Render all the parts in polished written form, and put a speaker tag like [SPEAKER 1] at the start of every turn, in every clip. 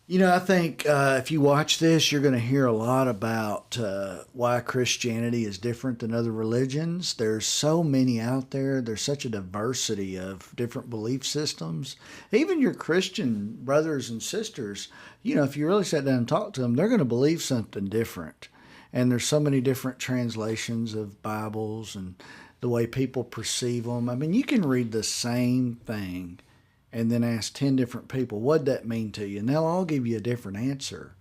[SPEAKER 1] I think if you watch this, you're going to hear a lot about why Christianity is different than other religions. There's so many out there. There's such a diversity of different belief systems. Even your Christian brothers and sisters, if you really sit down and talk to them, they're going to believe something different. And there's so many different translations of Bibles and the way people perceive them. I mean, you can read the same thing and then ask 10 different people, what'd that mean to you? And they'll all give you a different answer.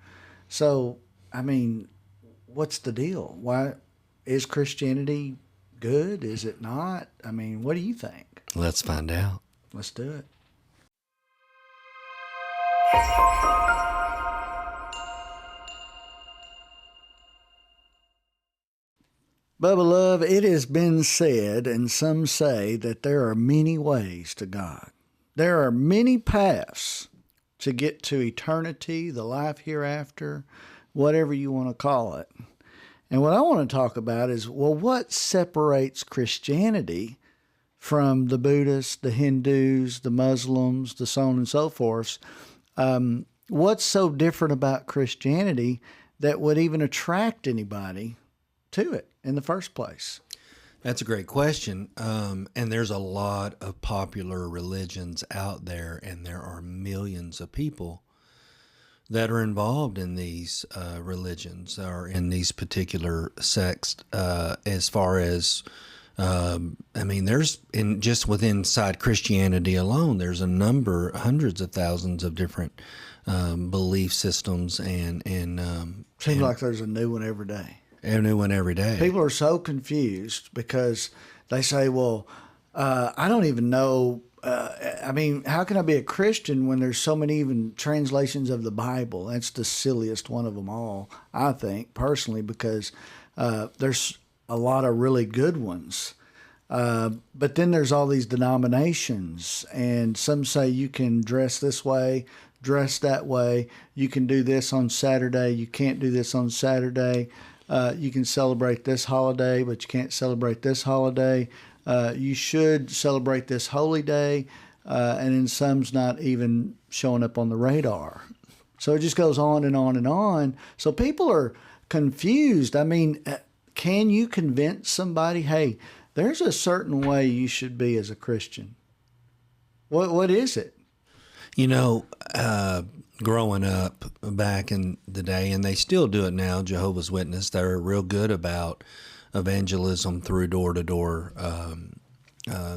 [SPEAKER 1] So, I mean, what's the deal? Why is Christianity good? Is it not? I mean, what do you think?
[SPEAKER 2] Let's find out.
[SPEAKER 1] Let's do it. Bubba Love, it has been said, and some say, that there are many ways to God. There are many paths to get to eternity, the life hereafter, whatever you want to call it. And what I want to talk about is, well, what separates Christianity from the Buddhists, the Hindus, the Muslims, the so on and so forth? What's so different about Christianity that would even attract anybody to it in the first place?
[SPEAKER 2] That's a great question. And there's a lot of popular religions out there, and there are millions of people that are involved in these religions or in these particular sects. As far as, there's just within inside Christianity alone, there's a number, hundreds of thousands of different belief systems, and
[SPEAKER 1] Seems like there's a new one every day.
[SPEAKER 2] A new one every day.
[SPEAKER 1] People are so confused because they say, well, I don't even know. How can I be a Christian when there's so many even translations of the Bible? That's the silliest one of them all, I think, personally, because there's a lot of really good ones. But then there's all these denominations, and some say you can dress this way, dress that way. You can do this on Saturday. You can't do this on Saturday. You can celebrate this holiday, but you can't celebrate this holiday. You should celebrate this holy day, and then some's not even showing up on the radar. So it just goes on and on and on. So people are confused. I mean, can you convince somebody, hey, there's a certain way you should be as a Christian? What is it?
[SPEAKER 2] Growing up back in the day, and they still do it now, Jehovah's Witness, they're real good about evangelism through door-to-door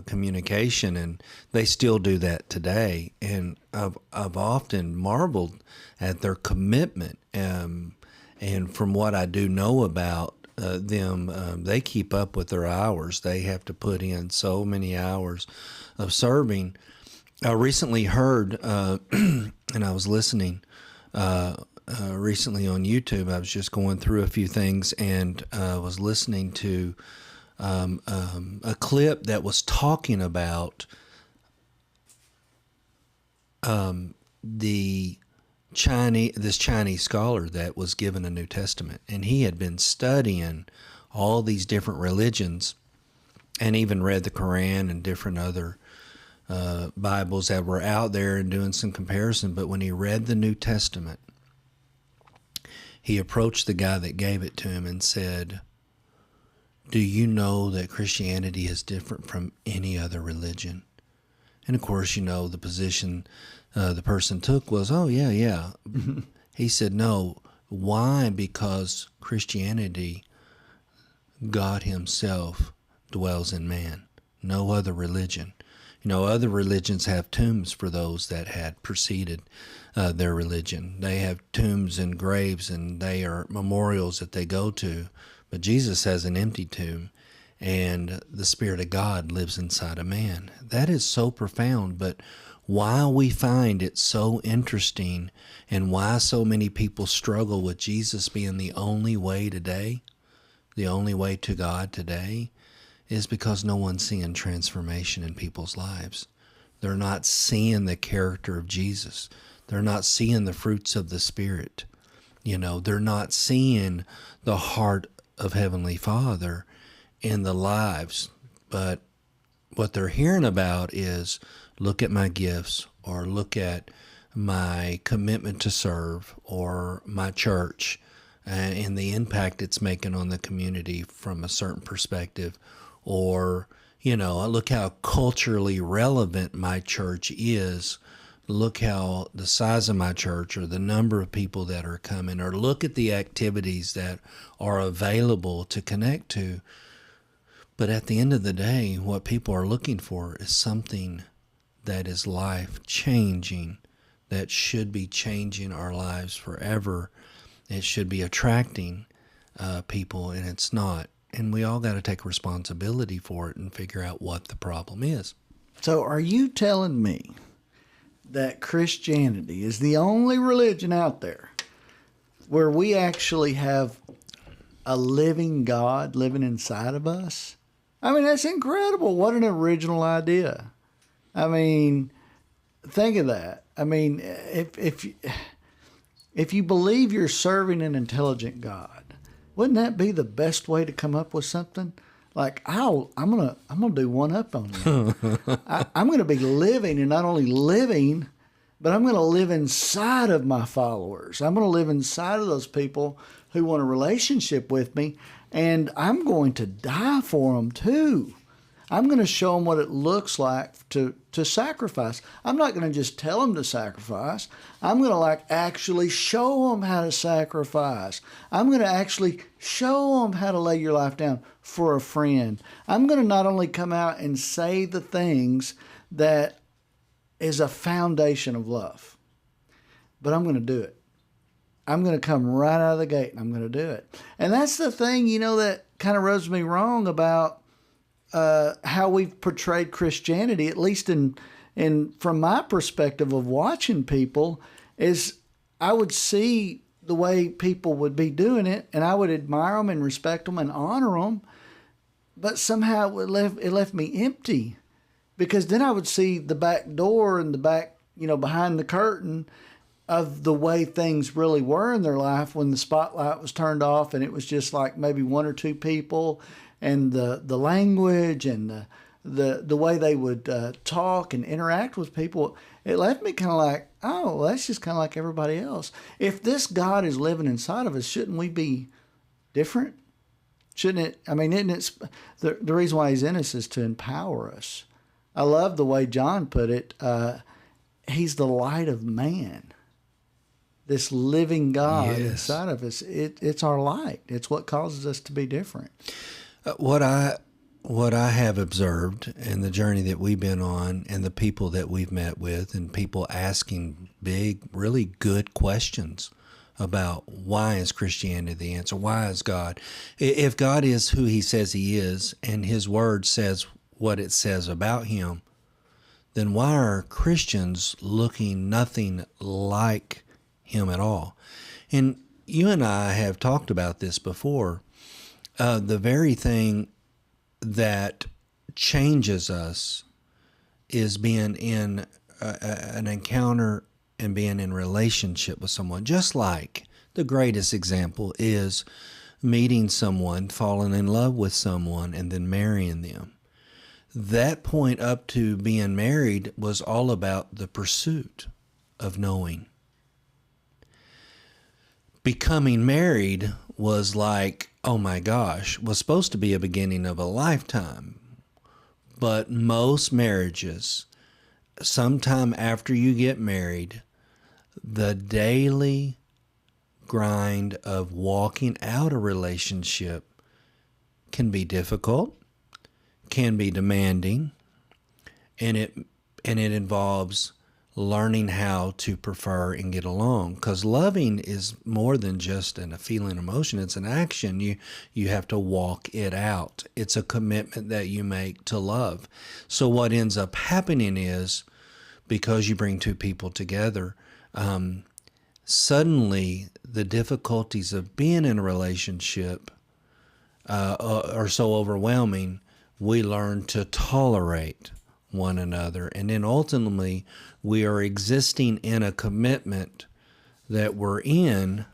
[SPEAKER 2] communication, and they still do that today. And I've often marveled at their commitment, and from what I do know about them, they keep up with their hours. They have to put in so many hours of serving. I recently heard, and I was listening recently on YouTube. I was just going through a few things, and was listening to a clip that was talking about this Chinese scholar that was given a New Testament, and he had been studying all these different religions, and even read the Quran and different other Bibles that were out there and doing some comparison. But when he read the New Testament, he approached the guy that gave it to him and said, do you know that Christianity is different from any other religion? And of course, the position the person took was, oh, yeah. He said, no. Why? Because Christianity, God himself dwells in man. No other religion. Other religions have tombs for those that had preceded their religion. They have tombs and graves, and they are memorials that they go to. But Jesus has an empty tomb, and the Spirit of God lives inside a man. That is so profound, but why we find it so interesting and why so many people struggle with Jesus being the only way today, the only way to God today, is because no one's seeing transformation in people's lives. They're not seeing the character of Jesus. They're not seeing the fruits of the Spirit. They're not seeing the heart of Heavenly Father in the lives. But what they're hearing about is, look at my gifts, or look at my commitment to serve, or my church, and the impact it's making on the community from a certain perspective, or, I look how culturally relevant my church is. Look how the size of my church, or the number of people that are coming, or look at the activities that are available to connect to. But at the end of the day, what people are looking for is something that is life-changing, that should be changing our lives forever. It should be attracting people, and it's not. And we all got to take responsibility for it and figure out what the problem is.
[SPEAKER 1] So are you telling me that Christianity is the only religion out there where we actually have a living God living inside of us? I mean, that's incredible. What an original idea. I mean, think of that. I mean, if you believe you're serving an intelligent God, wouldn't that be the best way to come up with something? Like, I'm gonna do one up on you. I'm gonna be living, and not only living, but I'm gonna live inside of my followers. I'm gonna live inside of those people who want a relationship with me, and I'm going to die for them too. I'm going to show them what it looks like to sacrifice. I'm not going to just tell them to sacrifice. I'm going to actually show them how to sacrifice. I'm going to actually show them how to lay your life down for a friend. I'm going to not only come out and say the things that is a foundation of love, but I'm going to do it. I'm going to come right out of the gate and I'm going to do it. And that's the thing, that kind of rubs me wrong about how we've portrayed Christianity, at least in from my perspective of watching people, is I would see the way people would be doing it, and I would admire them and respect them and honor them, but somehow it left me empty, because then I would see the back door and the back, behind the curtain of the way things really were in their life when the spotlight was turned off and it was just like maybe one or two people, and the language and the way they would talk and interact with people. It left me kind of like, oh, well, that's just kind of like everybody else. If this God is living inside of us, shouldn't we be different? Shouldn't it? I mean, isn't it? The reason why he's in us is to empower us. I love the way John put it. He's the light of man. This living God inside of us, it's our light. It's what causes us to be different.
[SPEAKER 2] What I have observed in the journey that we've been on, and the people that we've met with, and people asking big, really good questions about why is Christianity the answer? Why is God? If God is who he says he is, and his word says what it says about him, then why are Christians looking nothing like him at all? And you and I have talked about this before. The very thing that changes us is being in an encounter and being in relationship with someone. Just like the greatest example is meeting someone, falling in love with someone, and then marrying them. That point up to being married was all about the pursuit of knowing. Becoming married was like, oh my gosh, was supposed to be a beginning of a lifetime. But most marriages, sometime after you get married, the daily grind of walking out a relationship can be difficult, can be demanding, and it involves learning how to prefer and get along, because loving is more than just a feeling, emotion. It's an action. You have to walk it out. It's a commitment that you make to love. So what ends up happening is, because you bring two people together, suddenly the difficulties of being in a relationship are so overwhelming, we learn to tolerate one another. And then ultimately, we are existing in a commitment that we're in.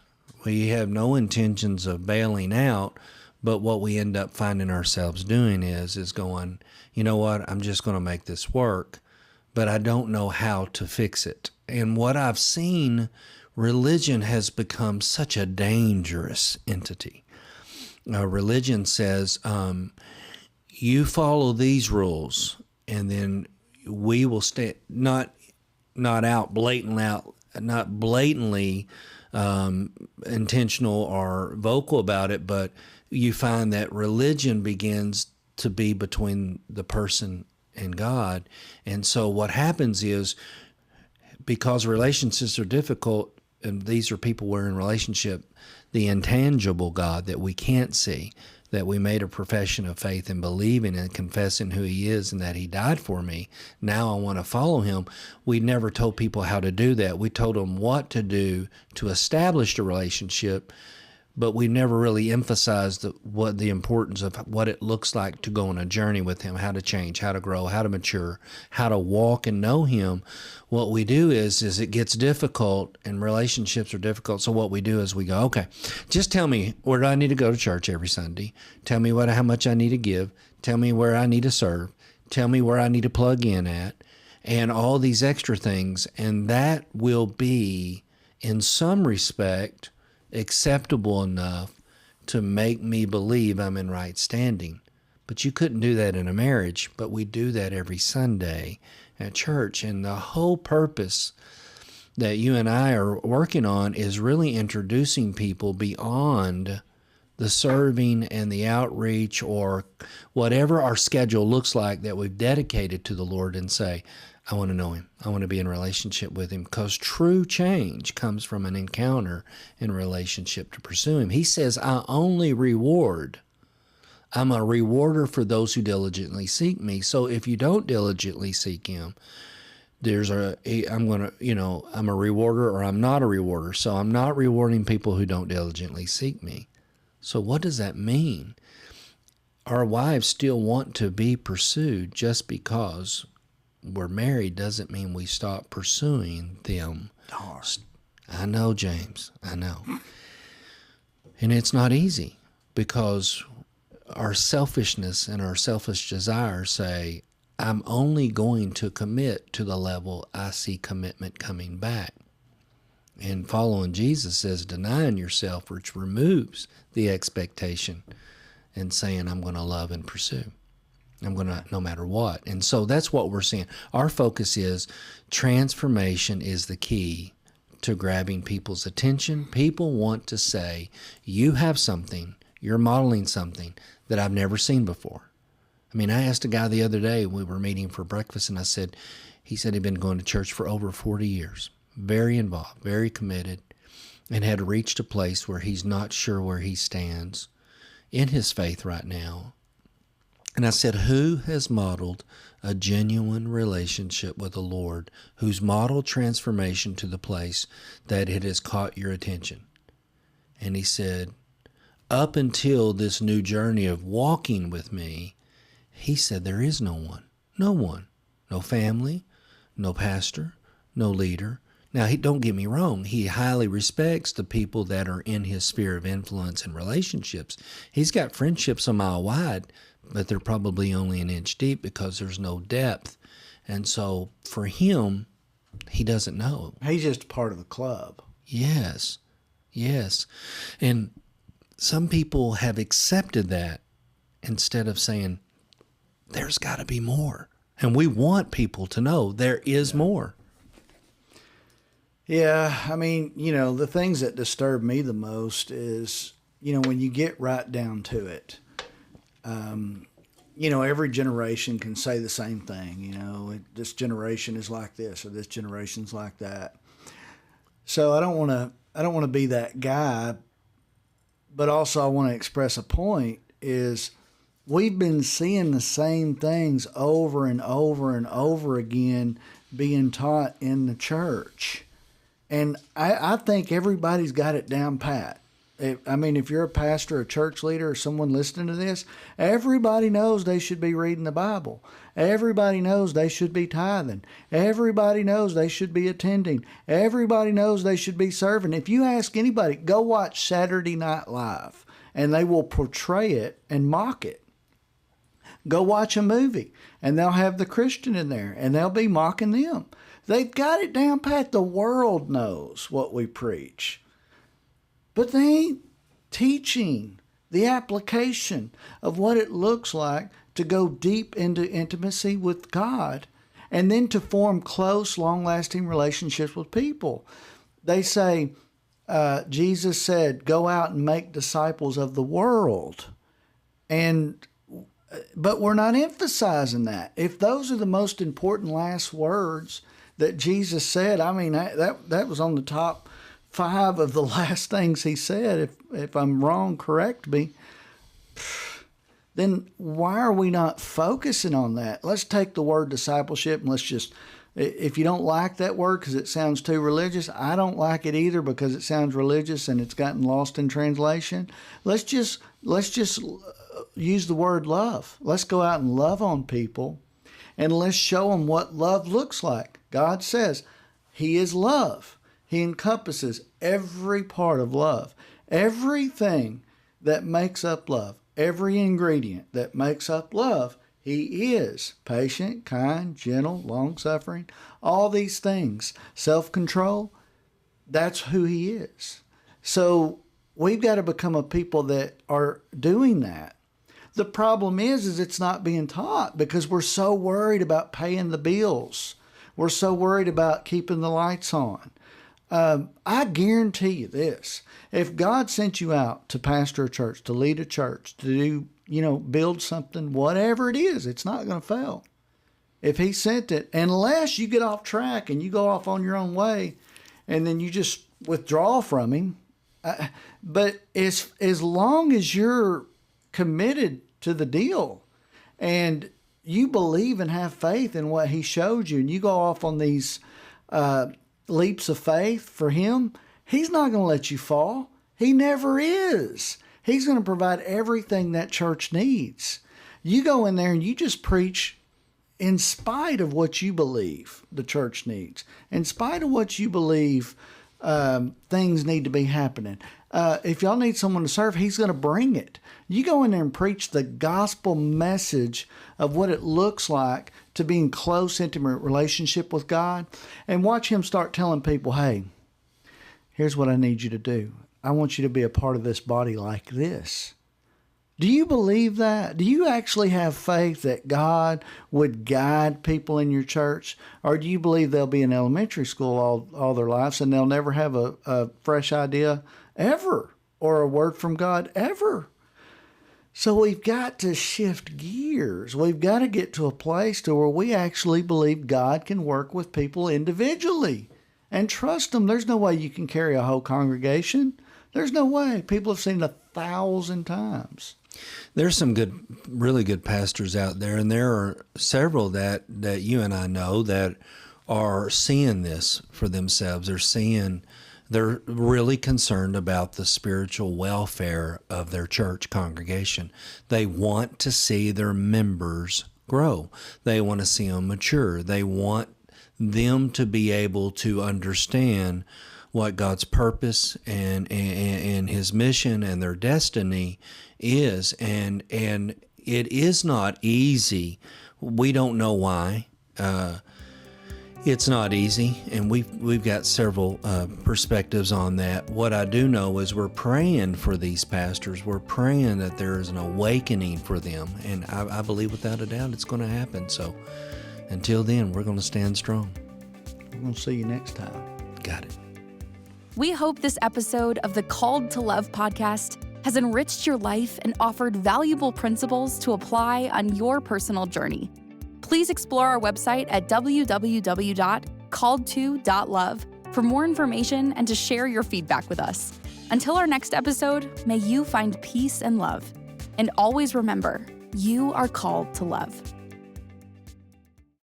[SPEAKER 2] We have no intentions of bailing out, but what we end up finding ourselves doing is going, you know what, I'm just going to make this work, but I don't know how to fix it. And what I've seen, religion has become such a dangerous entity. Religion says, you follow these rules, and then we will stay not blatantly intentional or vocal about it, but you find that religion begins to be between the person and God. And so what happens is, because relationships are difficult, and these are people we're in relationship, the intangible God that we can't see, that we made a profession of faith and believing and confessing who he is and that he died for me. Now I want to follow him. We never told people how to do that. We told them what to do to establish the relationship, but we never really emphasized the importance of what it looks like to go on a journey with him, how to change, how to grow, how to mature, how to walk and know him. What we do is it gets difficult, and relationships are difficult. So what we do is we go, okay, just tell me where do I need to go to church every Sunday. Tell me how much I need to give. Tell me where I need to serve. Tell me where I need to plug in at, and all these extra things. And that will be, in some respect, acceptable enough to make me believe I'm in right standing. But you couldn't do that in a marriage, but we do that every Sunday at church. And the whole purpose that you and I are working on is really introducing people beyond the serving and the outreach or whatever our schedule looks like that we've dedicated to the Lord, and say, I want to know him. I want to be in a relationship with him, because true change comes from an encounter in relationship to pursue him. He says, I only reward. I'm a rewarder for those who diligently seek me. So if you don't diligently seek him, I'm a rewarder or I'm not a rewarder. So I'm not rewarding people who don't diligently seek me. So what does that mean? Our wives still want to be pursued. Just because we're married doesn't mean we stop pursuing them.
[SPEAKER 1] Darn.
[SPEAKER 2] I know, James. I know. And it's not easy, because our selfishness and our selfish desires say, I'm only going to commit to the level I see commitment coming back. And following Jesus says denying yourself, which removes the expectation, and saying, I'm going to love and pursue. I'm going to, no matter what. And so that's what we're seeing. Our focus is transformation is the key to grabbing people's attention. People want to say, you have something, you're modeling something that I've never seen before. I mean, I asked a guy the other day, we were meeting for breakfast, and he said he'd been going to church for over 40 years, very involved, very committed, and had reached a place where he's not sure where he stands in his faith right now. And I said, who has modeled a genuine relationship with the Lord, who's modeled transformation to the place that it has caught your attention? And he said, up until this new journey of walking with me, he said, there is no one, no family, no pastor, no leader. Now, don't get me wrong. He highly respects the people that are in his sphere of influence and relationships. He's got friendships a mile wide, but they're probably only an inch deep because there's no depth. And so for him, he doesn't know.
[SPEAKER 1] He's just part of the club.
[SPEAKER 2] Yes. And some people have accepted that instead of saying, there's got to be more. And we want people to know there is more.
[SPEAKER 1] Yeah, I mean, the things that disturb me the most is, when you get right down to it, every generation can say the same thing, this generation is like this or this generation's like that. So I don't want to be that guy, but also I want to express a point is we've been seeing the same things over and over and over again being taught in the church. And I think everybody's got it down pat. If you're a pastor, a church leader, or someone listening to this, everybody knows they should be reading the Bible. Everybody knows they should be tithing. Everybody knows they should be attending. Everybody knows they should be serving. If you ask anybody, go watch Saturday Night Live, and they will portray it and mock it. Go watch a movie, and they'll have the Christian in there, and they'll be mocking them. They've got it down pat. The world knows what we preach. But they ain't teaching the application of what it looks like to go deep into intimacy with God and then to form close, long-lasting relationships with people. They say, Jesus said, go out and make disciples of the world. But we're not emphasizing that. If those are the most important last words that Jesus said, I mean, that was on the top 5 of the last things he said. If I'm wrong, correct me. Then why are we not focusing on that? Let's take the word discipleship and let's just, if you don't like that word because it sounds too religious, I don't like it either because it sounds religious and it's gotten lost in translation. Let's just use the word love. Let's go out and love on people and let's show them what love looks like. God says he is love. He encompasses every part of love, everything that makes up love, every ingredient that makes up love. He is patient, kind, gentle, long-suffering, all these things. Self-control, that's who he is. So we've got to become a people that are doing that. The problem is it's not being taught because we're so worried about paying the bills. We're so worried about keeping the lights on. I guarantee you this. If God sent you out to pastor a church, to lead a church, to do, build something, whatever it is, it's not going to fail. If he sent it, unless you get off track and you go off on your own way and then you just withdraw from him. But as long as you're committed to the deal and you believe and have faith in what he showed you and you go off on these leaps of faith for him, he's not going to let you fall. He never is. He's going to provide everything that church needs. You go in there and you just preach in spite of what you believe the church needs, in spite of what you believe things need to be happening. If y'all need someone to serve, he's going to bring it. You go in there and preach the gospel message of what it looks like to be in close, intimate relationship with God, and watch him start telling people, hey, here's what I need you to do. I want you to be a part of this body like this. Do you believe that? Do you actually have faith that God would guide people in your church? Or do you believe they'll be in elementary school all their lives and they'll never have a fresh idea ever or a word from God ever? So we've got to shift gears. We've got to get to a place to where we actually believe God can work with people individually and trust them. There's no way you can carry a whole congregation. There's no way. People have seen it 1,000 times.
[SPEAKER 2] There's some really good pastors out there, and there are several that you and I know that are seeing this for themselves. They're really concerned about the spiritual welfare of their church congregation. They want to see their members grow. They want to see them mature. They want them to be able to understand what God's purpose and his mission and their destiny is. And it is not easy. We don't know why. It's not easy, and we've got several perspectives on that. What I do know is we're praying for these pastors. We're praying that there is an awakening for them, and I believe without a doubt it's going to happen. So until then, we're going to stand strong.
[SPEAKER 1] We're going to see you next time.
[SPEAKER 2] Got it.
[SPEAKER 3] We hope this episode of the Called to Love podcast has enriched your life and offered valuable principles to apply on your personal journey. Please explore our website at www.calledto.love for more information and to share your feedback with us. Until our next episode, may you find peace and love. And always remember, you are called to love.